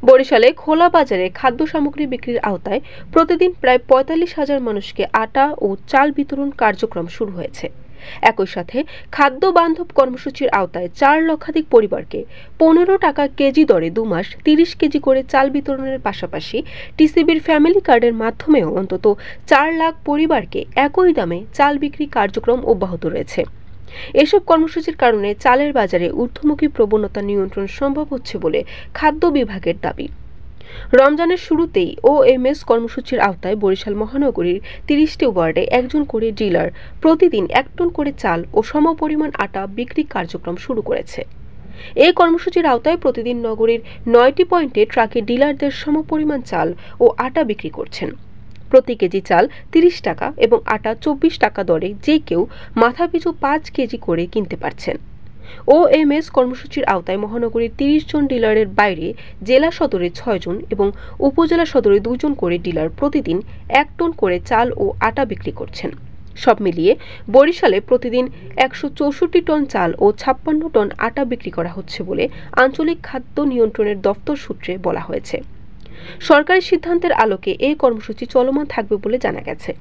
বরিশালে খোলা বাজারে খাদ্য সামগ্রী বিক্রির আওতায় প্রতিদিন প্রায় ৪৫,০০০ মানুষকে আটা ও চাল বিতরণ কার্যক্রম শুরু হয়েছে। একই সাথে খাদ্য বান্ধব কর্মসূচির আওতায় ৪ লক্ষাধিক পরিবারকে ১৫ টাকা কেজি দরে ২ মাস ৩০ কেজি করে চাল বিতরণের পাশাপাশি টিসিবির ফ্যামিলি কার্ডের মাধ্যমেও অন্তত ৪ লাখ পরিবারকে একই দামে চাল বিক্রি কার্যক্রম অব্যাহত রয়েছে। এসব কর্মসূচির কারণে চালের বাজারে ঊর্ধ্বমুখী প্রবণতা নিয়ন্ত্রণ সম্ভব হচ্ছে বলে খাদ্য বিভাগের দাবি। রমজানের শুরুতেই ওএমএস কর্মসূচির আওতায় বরিশাল মহানগরীর ৩০টি ওয়ার্ডে একজন করে ডিলার প্রতিদিন ১ টন করে চাল ও সমপরিমাণ আটা বিক্রি কার্যক্রম শুরু করেছে। এই কর্মসূচির আওতায় প্রতিদিন নগরীর ৯টি পয়েন্টে ট্রাকে ডিলারদের সমপরিমাণ চাল ও আটা বিক্রি করছেন। প্রতি কেজি চাল ৩০ টাকা এবং আটা ২৪ টাকা দরে যে কেউ মাথাপিছু ৫ কেজি করে কিনতে পারছেন। ওএমএস কর্মসূচির আওতায় মহানগরীর ৩০ জন ডিলারের বাইরে জেলা সদরে ৬ জন এবং উপজেলা সদরে ২ জন করে ডিলার প্রতিদিন ১ টন করে চাল ও আটা বিক্রি করছেন। সব মিলিয়ে বরিশালে প্রতিদিন ১৬৪ টন চাল ও ৫৬ টন আটা বিক্রি করা হচ্ছে বলে আঞ্চলিক খাদ্য নিয়ন্ত্রণের দফতর সূত্রে বলা হয়েছে। সরকারি সিদ্ধান্তের আলোকে এই কর্মসূচি চলমান থাকবে বলে জানা গেছে।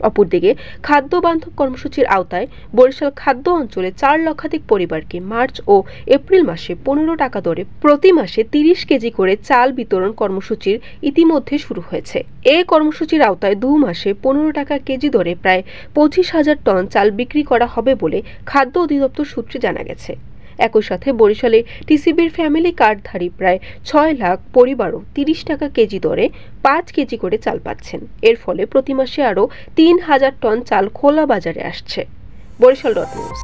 অপরদিকে খাদ্য বান্ধব কর্মসূচির আওতায় বরিশাল খাদ্য অঞ্চলে ৪ লক্ষাধিক পরিবারকে মার্চ ও এপ্রিল মাসে ১৫ টাকা দরে প্রতি মাসে ৩০ কেজি করে চাল বিতরণ কর্মসূচির ইতিমধ্যে শুরু হয়েছে। এই কর্মসূচির আওতায় ২ মাসে ১৫ টাকা কেজি দরে প্রায় ২৫,০০০ টন চাল বিক্রি করা হবে বলে খাদ্য অধিদপ্তর সূত্রে জানা গেছে। একই সাথে বরিশালে টিসিবির ফ্যামিলি কার্ডধারী প্রায় ৬ লাখ পরিবারও ৩০ টাকা কেজি দরে ৫ কেজি করে চাল পাচ্ছেন। এর ফলে প্রতি মাসে আরও ৩,০০০ টন চাল খোলা বাজারে আসছে। বরিশাল.নিউজ।